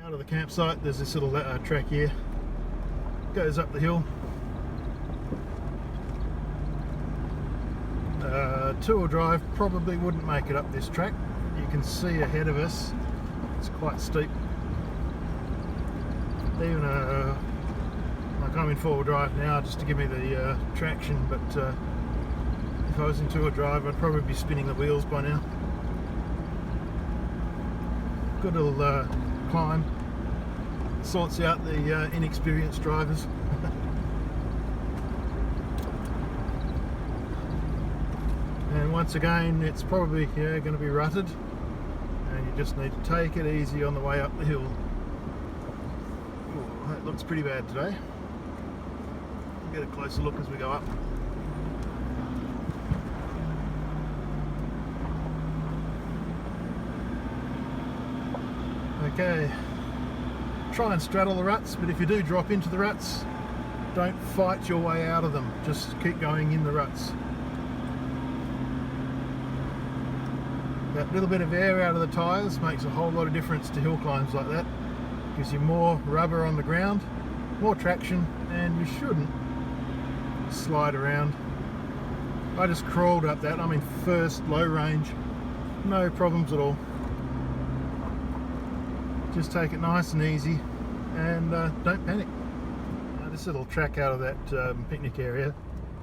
Out of the campsite, there's this little track here. Goes up the hill. Two-wheel drive probably wouldn't make it up this track. You can see ahead of us, it's quite steep. Even like I'm in four-wheel drive now just to give me the traction, but if I was in two-wheel drive I'd probably be spinning the wheels by now. Good little climb, sorts out the inexperienced drivers. And once again, it's probably going to be rutted, and you just need to take it easy on the way up the hill. Ooh, that looks pretty bad today. We'll get a closer look as we go up. Okay, try and straddle the ruts, but if you do drop into the ruts, don't fight your way out of them, just keep going in the ruts. That little bit of air out of the tyres makes a whole lot of difference to hill climbs like that. Gives you more rubber on the ground, more traction, and you shouldn't slide around. I just crawled up that. I'm in first, low range, no problems at all. Just take it nice and easy, and don't panic. Now, this little track out of that picnic area,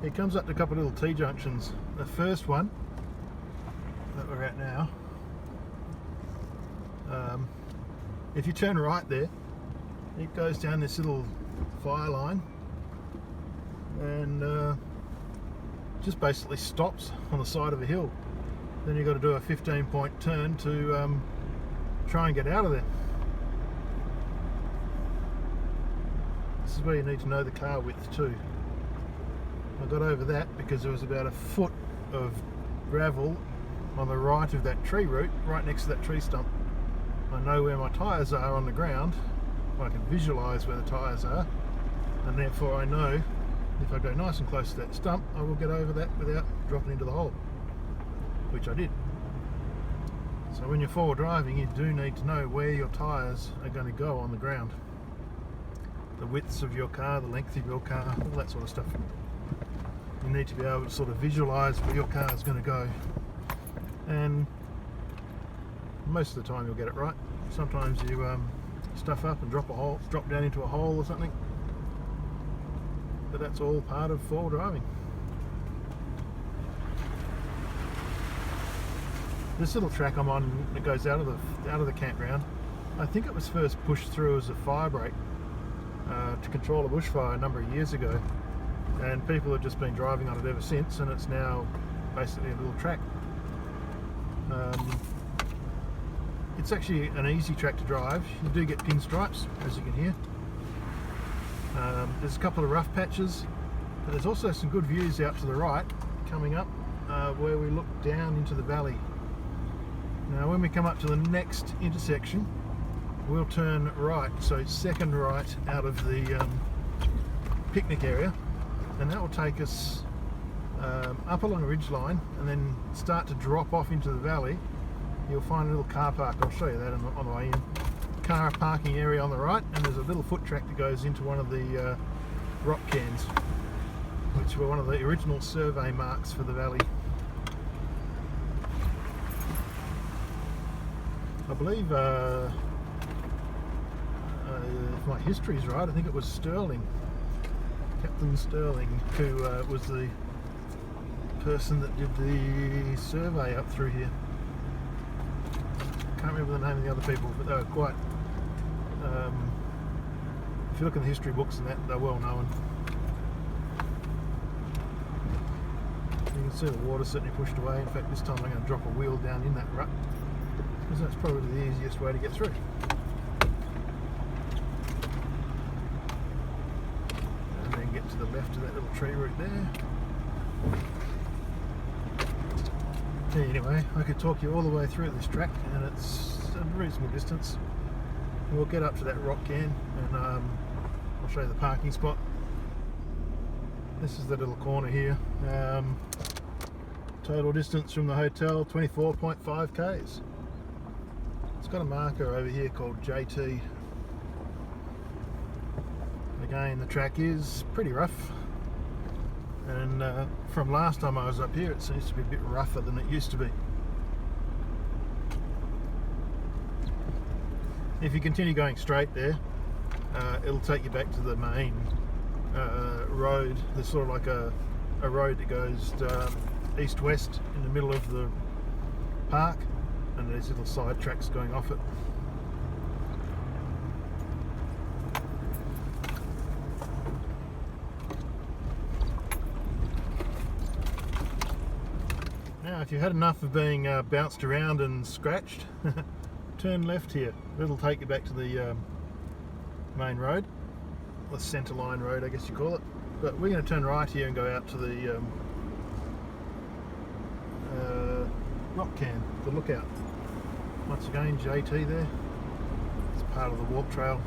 it comes up to a couple of little T-junctions. The first one that we're at now, if you turn right there, it goes down this little fire line and just basically stops on the side of a hill. Then you've got to do a 15-point turn to try and get out of there. This is where you need to know the car width too. I got over that because there was about a foot of gravel on the right of that tree root, right next to that tree stump. I know where my tyres are on the ground. I can visualise where the tyres are, and therefore I know if I go nice and close to that stump, I will get over that without dropping into the hole, which I did. So when you're forward driving, you do need to know where your tyres are going to go on the ground. The widths of your car, the length of your car, all that sort of stuff. You need to be able to sort of visualise where your car is going to go. And most of the time you'll get it right. Sometimes you stuff up and drop down into a hole or something, but that's all part of four-wheel driving. This little track I'm on that goes out of the campground, I think it was first pushed through as a fire break to control a bushfire a number of years ago, and people have just been driving on it ever since, and it's now basically a little track. It's actually an easy track to drive. You do get pinstripes, as you can hear. There's a couple of rough patches, but there's also some good views out to the right coming up where we look down into the valley. Now when we come up to the next intersection, we'll turn right, so second right out of the picnic area, and that will take us up along a ridge line and then start to drop off into the valley. You'll find a little car park. I'll show you that on the way in. Car parking area on the right, and there's a little foot track that goes into one of the rock cairns, which were one of the original survey marks for the valley. I believe if my history's right, I think it was Sterling, Captain Sterling, who was the person that did the survey up through here. Can't remember the name of the other people, but they were quite, if you look in the history books and that, they're well known. You can see the water certainly pushed away. In fact, this time I'm going to drop a wheel down in that rut, because that's probably the easiest way to get through. And then get to the left of that little tree root there. Anyway, I could talk you all the way through this track, and it's a reasonable distance. We'll get up to that rock cairn, and I'll show you the parking spot. This is the little corner here. Total distance from the hotel, 24.5 k's. It's got a marker over here called JT Again, the track is pretty rough, and from last time I was up here it seems to be a bit rougher than it used to be. If you continue going straight there, it'll take you back to the main road. There's sort of like a road that goes east-west in the middle of the park, and there's little side tracks going off it. Now, if you've had enough of being bounced around and scratched, turn left here. It'll take you back to the main road, the centre line road I guess you call it. But we're going to turn right here and go out to the rock can, the lookout. Once again, JT there. It's part of the walk trail.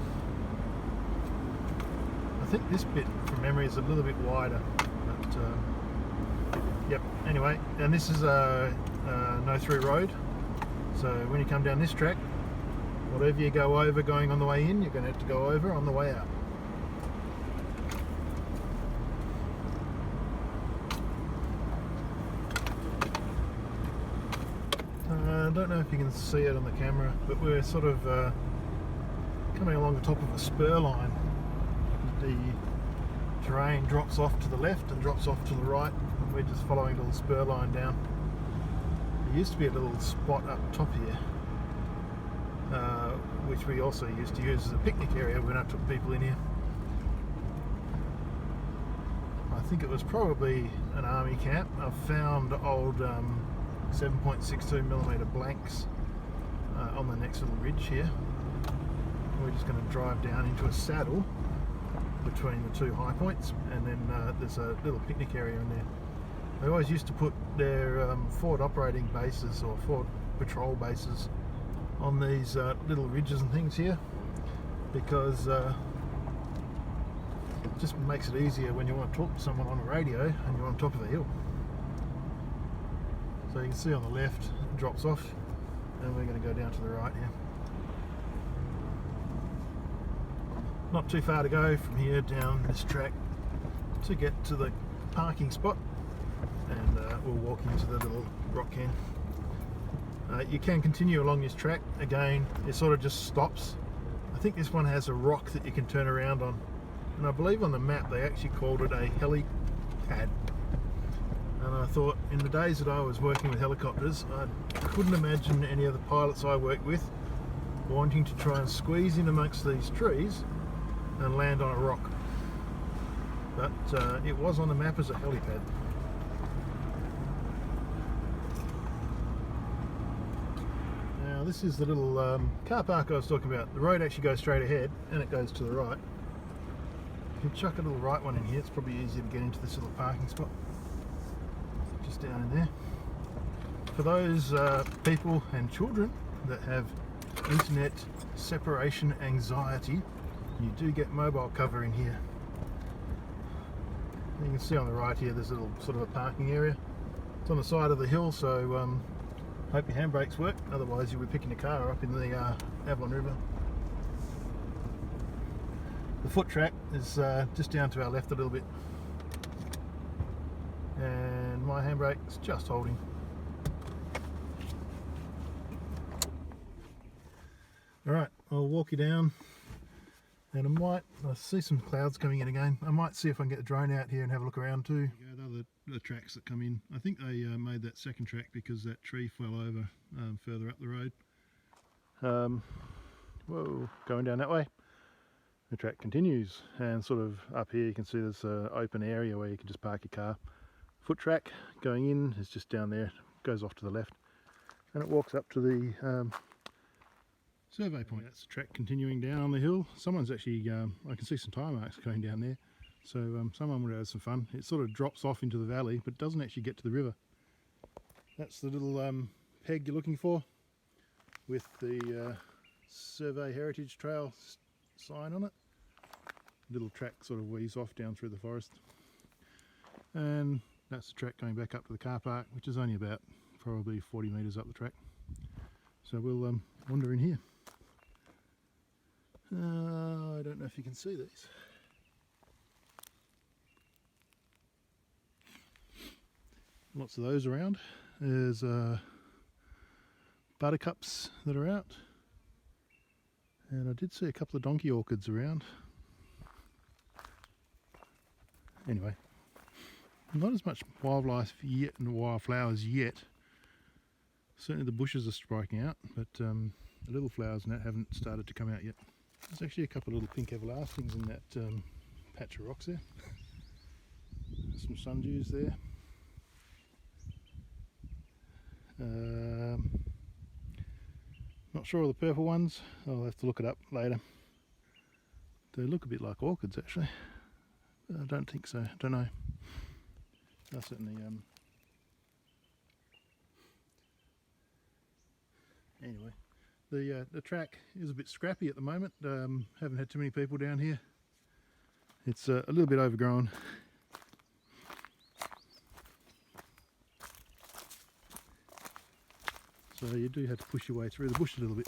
I think this bit from memory is a little bit wider, but yep. Anyway, and this is a no through road, so when you come down this track, whatever you go over going on the way in, you're going to have to go over on the way out. I don't know if you can see it on the camera, but we're sort of coming along the top of a spur line. The terrain drops off to the left and drops off to the right, and we're just following a little spur line down. There used to be a little spot up top here, which we also used to use as a picnic area when I took people in here. I think it was probably an army camp. I've found old 7.62mm blanks on the next little ridge here. We're just going to drive down into a saddle between the two high points, and then there's a little picnic area in there. They always used to put their forward operating bases or forward patrol bases on these little ridges and things here, because it just makes it easier when you want to talk to someone on a radio and you're on top of a hill. So you can see on the left it drops off, and we're going to go down to the right here. Not too far to go from here down this track to get to the parking spot, and we'll walk into the little rock can. You can continue along this track. Again, it sort of just stops. I think this one has a rock that you can turn around on, and I believe on the map they actually called it a helipad. And I thought, in the days that I was working with helicopters, I couldn't imagine any of the pilots I worked with wanting to try and squeeze in amongst these trees and land on a rock. But it was on the map as a helipad. Now this is the little car park I was talking about. The road actually goes straight ahead and it goes to the right. If you chuck a little right one in here, it's probably easier to get into this little parking spot. Just down in there. For those people and children that have internet separation anxiety, you do get mobile cover in here. You can see on the right here there's a little sort of a parking area. It's on the side of the hill, so hope your handbrakes work, otherwise you'll be picking a car up in the Avalon River. The foot track is just down to our left a little bit, and my handbrake's just holding. Alright, I'll walk you down, and I see some clouds coming in again. I might see if I can get the drone out here and have a look around too. The tracks that come in. I think they made that second track because that tree fell over further up the road. Whoa, going down that way. The track continues, and sort of up here you can see there's an open area where you can just park your car. Foot track going in is just down there, goes off to the left, and it walks up to the survey point. That's the track continuing down the hill. Someone's actually, I can see some tyre marks going down there, so someone would have some fun. It sort of drops off into the valley, but doesn't actually get to the river. That's the little peg you're looking for, with the Survey Heritage Trail sign on it. Little track sort of weaves off down through the forest, and that's the track going back up to the car park, which is only about probably 40 metres up the track. So we'll wander in here. I don't know if you can see these. Lots of those around. There's buttercups that are out, and I did see a couple of donkey orchids around. Anyway, not as much wildlife yet and wildflowers yet. Certainly the bushes are striking out, but the little flowers and that haven't started to come out yet. There's actually a couple of little pink everlastings in that patch of rocks there. Some sundews there. Not sure of the purple ones. I'll have to look it up later. They look a bit like orchids actually. I don't think so. I don't know. They'll certainly anyway, the track is a bit scrappy at the moment. Haven't had too many people down here. It's a little bit overgrown. So you do have to push your way through the bush a little bit.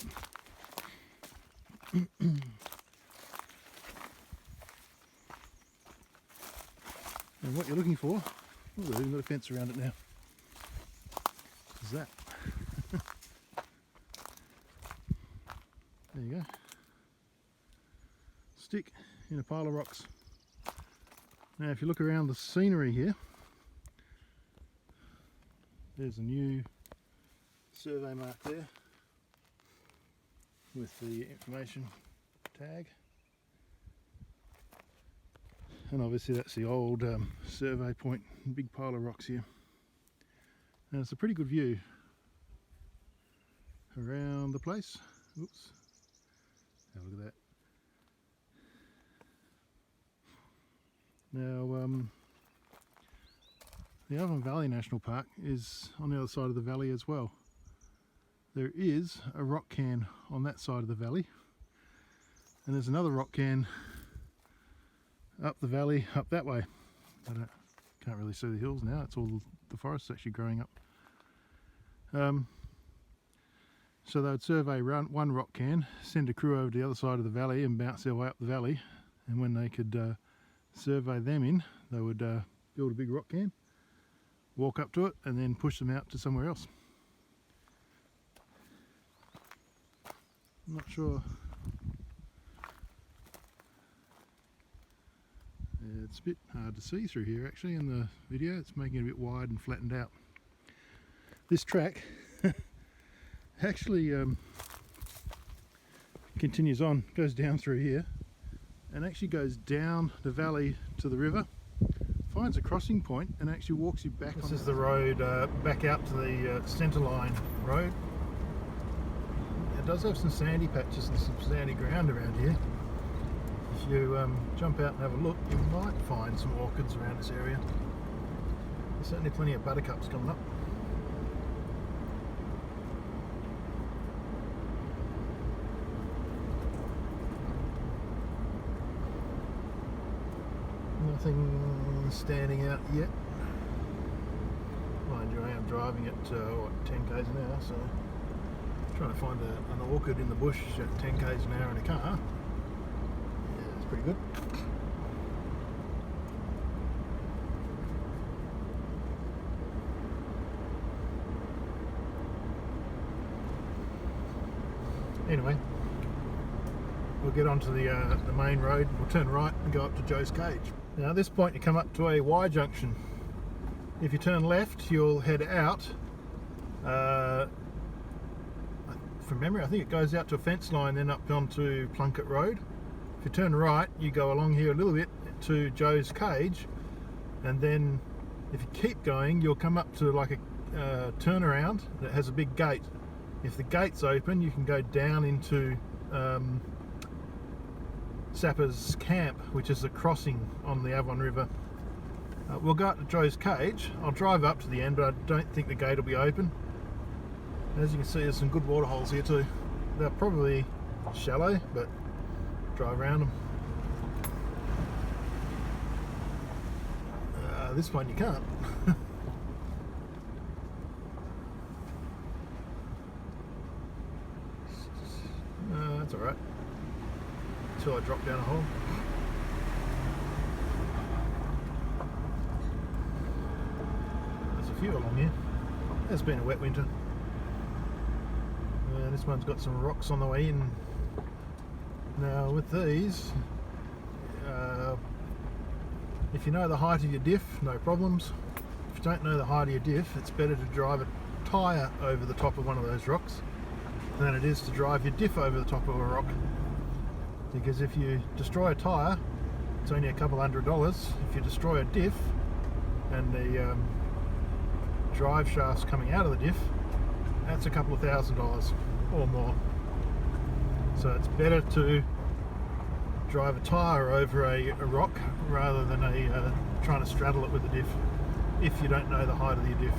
And what you're looking for, oh, they've even got a fence around it now. What's that? There you go. Stick in a pile of rocks. Now if you look around the scenery here, there's a new survey mark there with the information tag, and obviously that's the old survey point, big pile of rocks here, and it's a pretty good view around the place. Oops, have a look at that. Now the Avon Valley National Park is on the other side of the valley as well. There is a rock cairn on that side of the valley, and there's another rock cairn up the valley, up that way. I can't really see the hills now, it's all the forest actually growing up. So they would survey one rock cairn, send a crew over to the other side of the valley and bounce their way up the valley, and when they could survey them in, they would build a big rock cairn, walk up to it, and then push them out to somewhere else. I'm not sure. Yeah, it's a bit hard to see through here actually in the video. It's making it a bit wide and flattened out. This track actually continues on, goes down through here and actually goes down the valley to the river, finds a crossing point and actually walks you back. This is the road back out to the centerline road. It does have some sandy patches and some sandy ground around here. If you jump out and have a look, you might find some orchids around this area. There's certainly plenty of buttercups coming up. Nothing standing out yet. Mind you, I am driving at what, 10 k's an hour, so trying to find an orchid in the bush at 10 k's an hour in a car. Yeah, it's pretty good. Anyway, we'll get onto the main road. We'll turn right and go up to Joe's Cage. Now at this point you come up to a Y junction. If you turn left, you'll head out. From memory, I think it goes out to a fence line, then up onto Plunkett Road. If you turn right, you go along here a little bit to Joe's Cage, and then if you keep going, you'll come up to like a turnaround that has a big gate. If the gate's open, you can go down into Sapper's Camp, which is a crossing on the Avon River. We'll go up to Joe's Cage. I'll drive up to the end, but I don't think the gate will be open. As you can see, there's some good water holes here too. They're probably shallow, but drive around them. This one you can't. That's alright. Until I drop down a hole. There's a few along here. It's been a wet winter. This one's got some rocks on the way in. Now with these, if you know the height of your diff, no problems. If you don't know the height of your diff, it's better to drive a tyre over the top of one of those rocks than it is to drive your diff over the top of a rock. Because if you destroy a tyre, it's only a couple $100. If you destroy a diff and the drive shaft's coming out of the diff, that's a couple of $1,000 or more. So it's better to drive a tyre over a rock rather than trying to straddle it with a diff, if you don't know the height of your diff.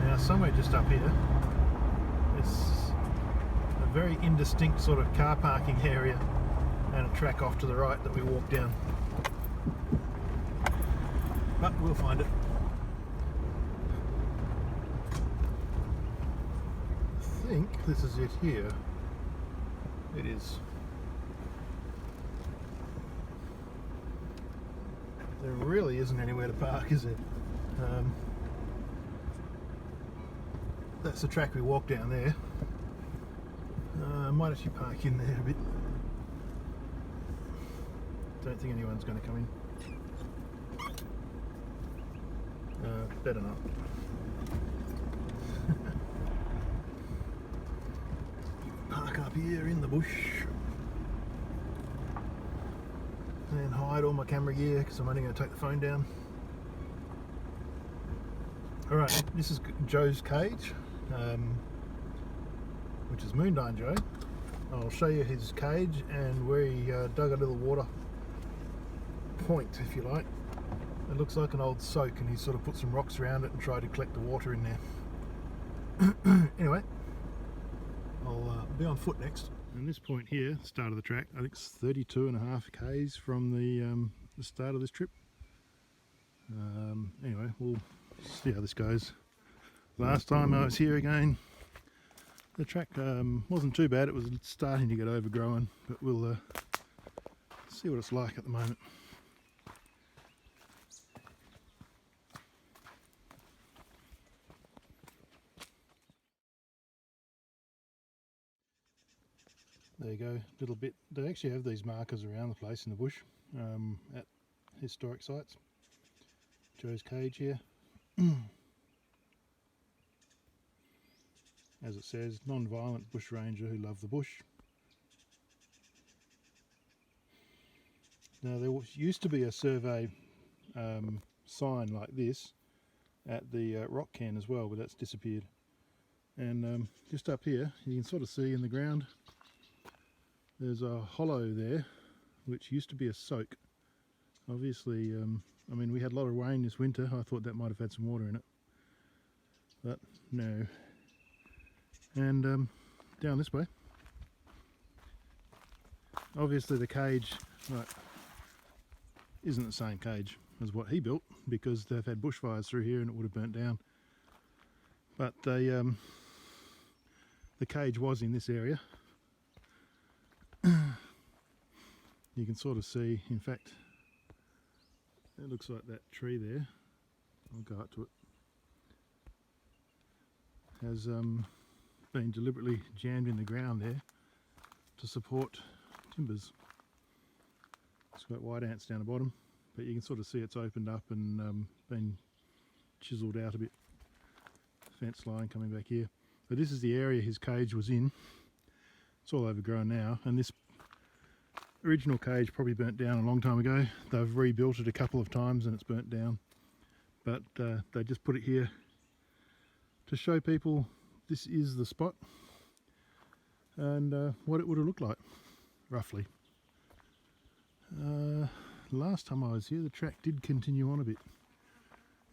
Now somewhere just up here, it's a very indistinct sort of car parking area and a track off to the right that we walk down. But we'll find it. I think this is it here. It is. There really isn't anywhere to park, is it? That's the track we walk down there. I might actually park in there a bit. Don't think anyone's going to come in. Better not. Park up here in the bush and hide all my camera gear because I'm only going to take the phone down. Alright, this is Joe's cage, which is Moondyne Joe. I'll show you his cage and where he dug a little water point, if you like. It looks like an old soak, and he sort of put some rocks around it and tried to collect the water in there. Anyway, I'll be on foot next. And this point here, start of the track, I think it's 32.5 k's from the start of this trip. Anyway, we'll see how this goes. Last time I was here again, the track wasn't too bad. It was starting to get overgrown, but we'll see what it's like at the moment. There you go, little bit. They actually have these markers around the place in the bush at historic sites. Joe's cage here. As it says, non-violent bush ranger who love the bush. Now there used to be a survey sign like this at the rock can as well, but that's disappeared. And just up here you can sort of see in the ground there's a hollow there which used to be a soak. Obviously, I mean, we had a lot of rain this winter. I thought that might have had some water in it, but no. And down this way, obviously the cage isn't the same cage as what he built, because they've had bushfires through here and it would have burnt down. But the cage was in this area. You can sort of see, in fact, it looks like that tree there, I'll go up to it, has been deliberately jammed in the ground there to support timbers. It's got white ants down the bottom, but you can sort of see it's opened up and been chiselled out a bit. Fence line coming back here. But this is the area his cage was in. It's all overgrown now, and this original cage probably burnt down a long time ago. They've rebuilt it a couple of times and it's burnt down, but they just put it here to show people this is the spot and what it would have looked like roughly. Last time I was here the track did continue on a bit.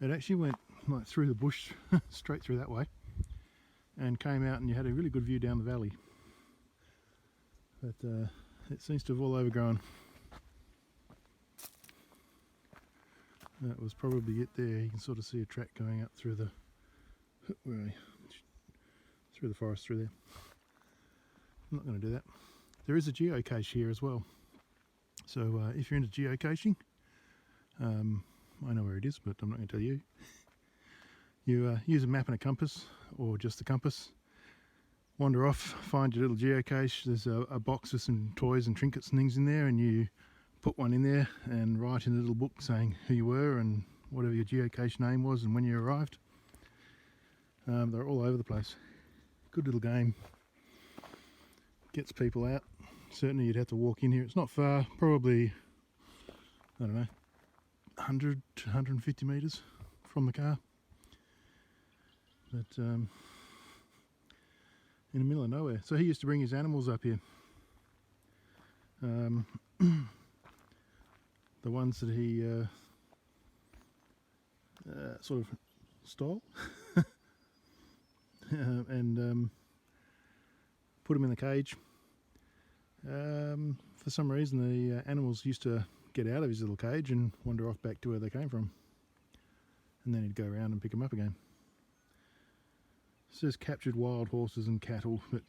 It actually went like through the bush straight through that way and came out, and you had a really good view down the valley, but it seems to have all overgrown. That was probably it there. You can sort of see a track going up through the through the forest through there. I'm not going to do that. There is a geocache here as well. So if you're into geocaching, I know where it is, but I'm not going to tell you. You use a map and a compass, or just the compass. Wander off, find your little geocache. There's a box with some toys and trinkets and things in there, and you put one in there and write in a little book saying who you were and whatever your geocache name was and when you arrived. They're all over the place. Good little game. Gets people out. Certainly you'd have to walk in here. It's not far, probably, I don't know, 100 to 150 metres from the car. But in the middle of nowhere. So he used to bring his animals up here. The ones that he sort of stole and put them in the cage. For some reason the animals used to get out of his little cage and wander off back to where they came from, and then he'd go around and pick them up again. It says captured wild horses and cattle, but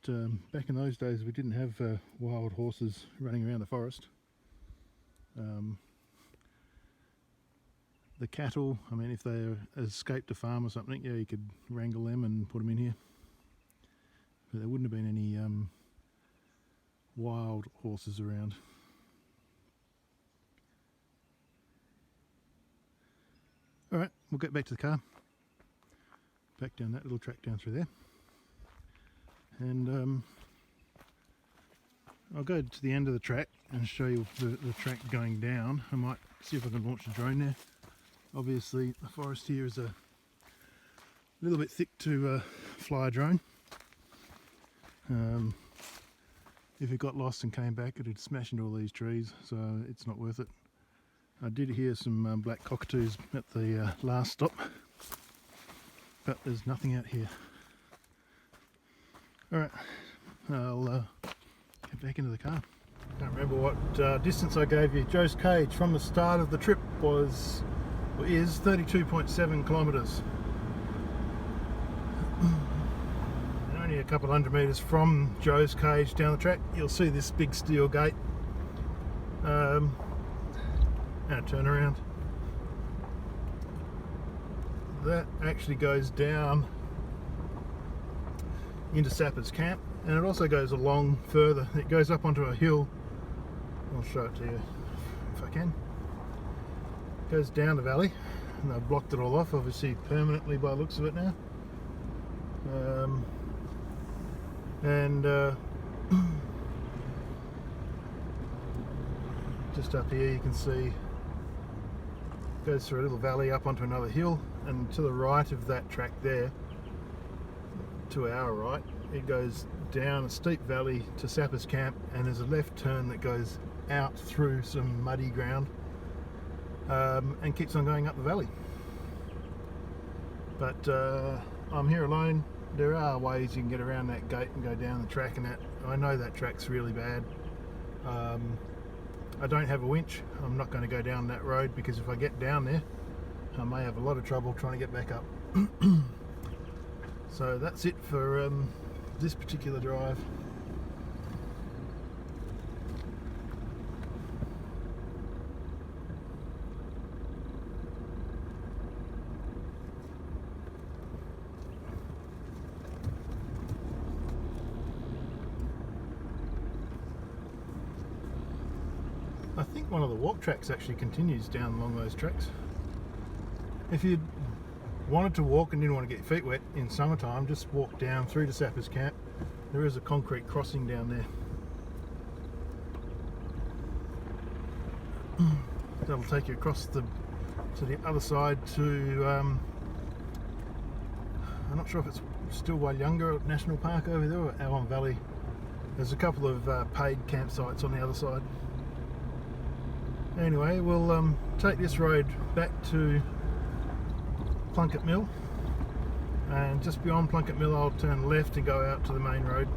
back in those days we didn't have wild horses running around the forest. The cattle, I mean, if they escaped a farm or something, yeah, you could wrangle them and put them in here. But there wouldn't have been any wild horses around. Alright, we'll get back to the car. Back down that little track down through there. And I'll go to the end of the track and show you the track going down. I might see if I can launch a drone there. Obviously the forest here is a little bit thick to fly a drone. If it got lost and came back, it'd smash into all these trees, so it's not worth it. I did hear some black cockatoos at the last stop, but there's nothing out here. Alright, I'll get back into the car. Can't remember what distance I gave you. Joe's cage from the start of the trip is 32.7 kilometres. Only a couple hundred metres from Joe's cage down the track, you'll see this big steel gate. And a turnaround. That actually goes down into Sapper's camp, and it also goes along further. It goes up onto a hill. I'll show it to you if I can. It goes down the valley, and they've blocked it all off, obviously permanently by the looks of it now. Just up here you can see it goes through a little valley up onto another hill, and to the right of that track there, to our right, it goes down a steep valley to Sapper's camp, and there's a left turn that goes out through some muddy ground and keeps on going up the valley. But I'm here alone. There are ways you can get around that gate and go down the track, and that I know that track's really bad. I don't have a winch. I'm not going to go down that road, because if I get down there I may have a lot of trouble trying to get back up. So that's it for this particular drive. I think one of the walk tracks actually continues down along those tracks. If you wanted to walk and didn't want to get your feet wet in summertime, just walk down through to Sapper's camp. There is a concrete crossing down there. That'll take you across to the other side to I'm not sure if it's still Walyunga National Park over there or Avon Valley. There's a couple of paid campsites on the other side. Anyway, we'll take this road back to Plunkett Mill, and just beyond Plunkett Mill I'll turn left and go out to the main road.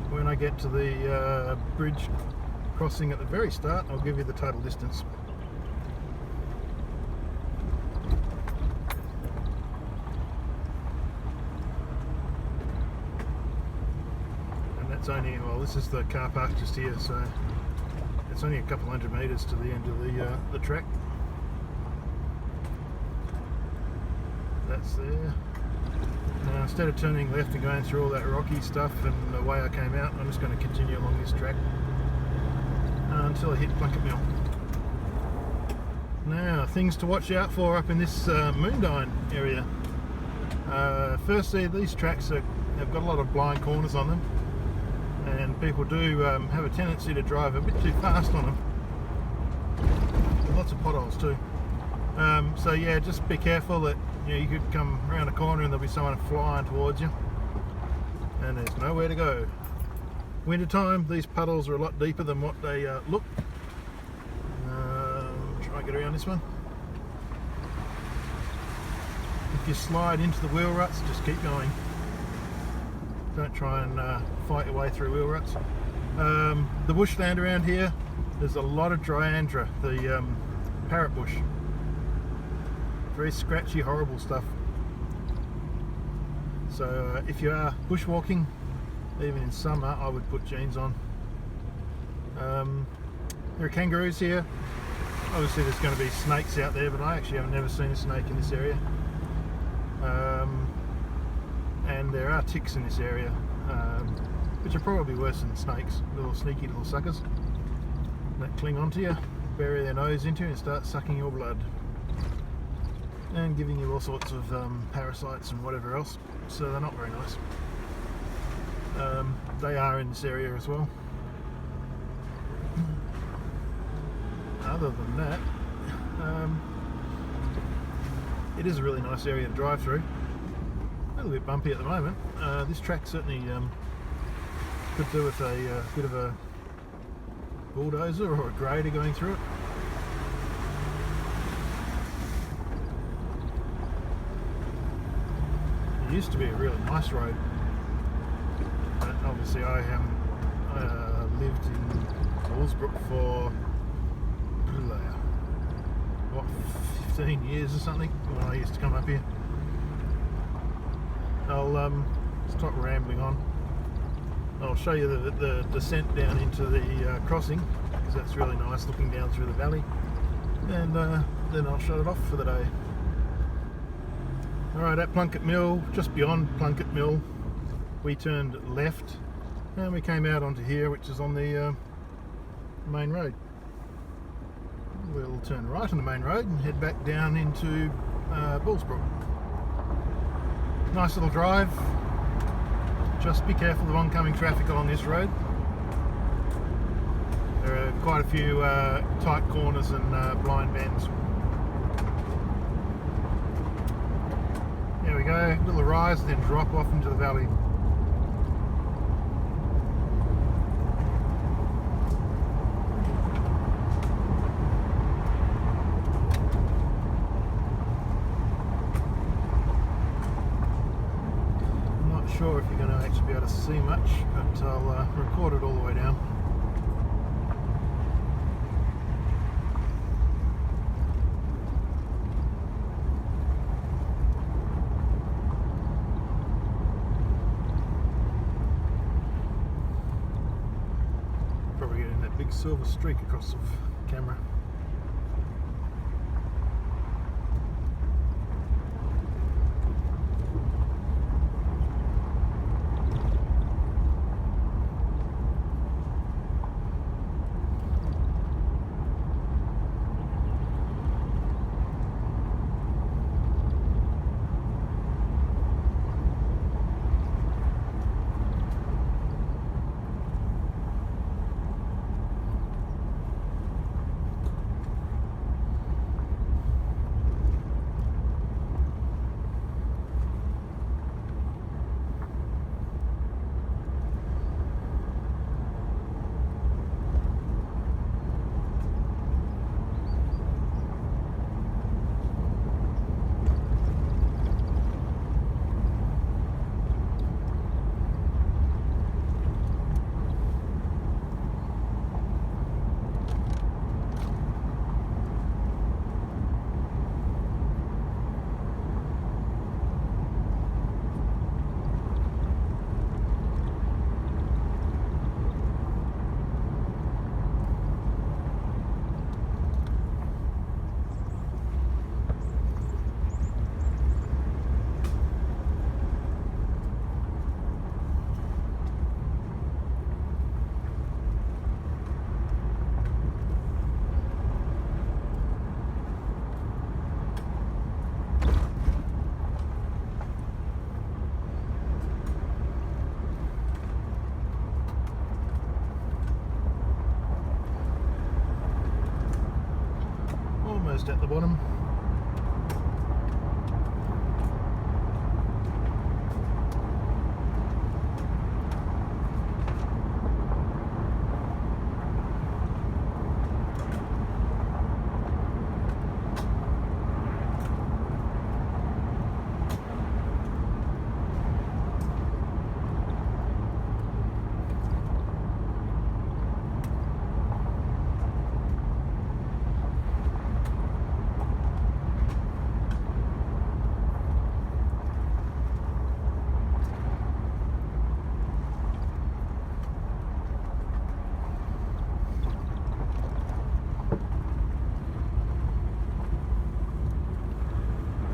When I get to the bridge crossing at the very start, I'll give you the total distance. And that's only, well, this is the car park just here, so it's It's only a couple hundred metres to the end of the track. That's there. Now, instead of turning left and going through all that rocky stuff and the way I came out, I'm just going to continue along this track until I hit Plunkett Mill. Now, things to watch out for up in this Moondyne area. Firstly, these tracks have got a lot of blind corners on them, and people do have a tendency to drive a bit too fast on them. Lots of potholes too. So yeah, just be careful that you could come around a corner and there'll be someone flying towards you, and there's nowhere to go. Winter time, these puddles are a lot deeper than what they look. Try and get around this one. If you slide into the wheel ruts, just keep going. Don't try and fight your way through wheel ruts. The bushland around here, there's a lot of Dryandra, the parrot bush. Very scratchy, horrible stuff. So if you are bushwalking, even in summer, I would put jeans on. There are kangaroos here. Obviously there's going to be snakes out there, but I actually have never seen a snake in this area. And there are ticks in this area, which are probably worse than snakes. Little sneaky little suckers that cling onto you, bury their nose into you and start sucking your blood and giving you all sorts of parasites and whatever else, so they're not very nice. They are in this area as well. Other than that, it is a really nice area to drive through. A little bit bumpy at the moment. This track certainly could do with a bit of a bulldozer or a grader going through it. It used to be a really nice road, but obviously I haven't lived in Allsbrook for what, 15 years or something, when I used to come up here. I'll stop rambling on. I'll show you the descent down into the crossing, because that's really nice looking down through the valley, and then I'll shut it off for the day. Alright, at Plunkett Mill, just beyond Plunkett Mill, we turned left and we came out onto here, which is on the main road. We'll turn right on the main road and head back down into Bullsbrook. Nice little drive. Just be careful of oncoming traffic along this road. There are quite a few tight corners and blind bends. There we go, little rise, then drop off into the valley. I'm not sure if you're going to actually be able to see much, but I'll record it all the way down. Big silver streak across the camera. just at the bottom.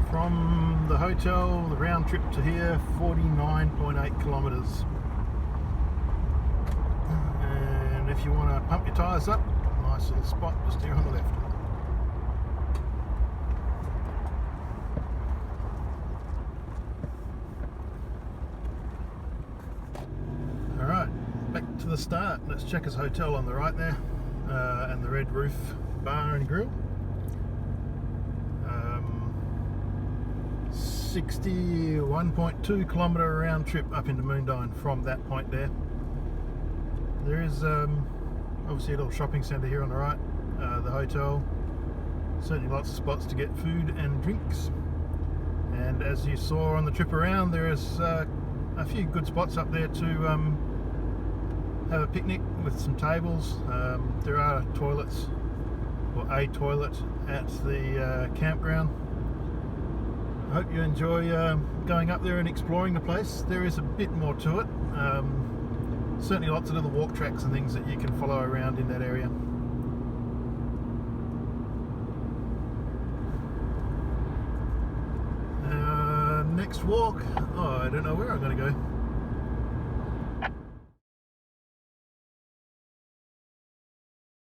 From the hotel, the round trip to here, 49.8 kilometres. And if you want to pump your tyres up, nice little spot just here on the left. Alright, back to the start. Let's check his hotel on the right there, and the Red Roof Bar and Grill. 61.2 kilometre round trip up into Moondyne from that point there. There is obviously a little shopping centre here on the right, the hotel, certainly lots of spots to get food and drinks, and as you saw on the trip around, there is a few good spots up there to have a picnic with some tables. There are toilets, or a toilet at the campground. I hope you enjoy going up there and exploring the place. There is a bit more to it. Certainly lots of little walk tracks and things that you can follow around in that area. Next walk, oh, I don't know where I'm going to go.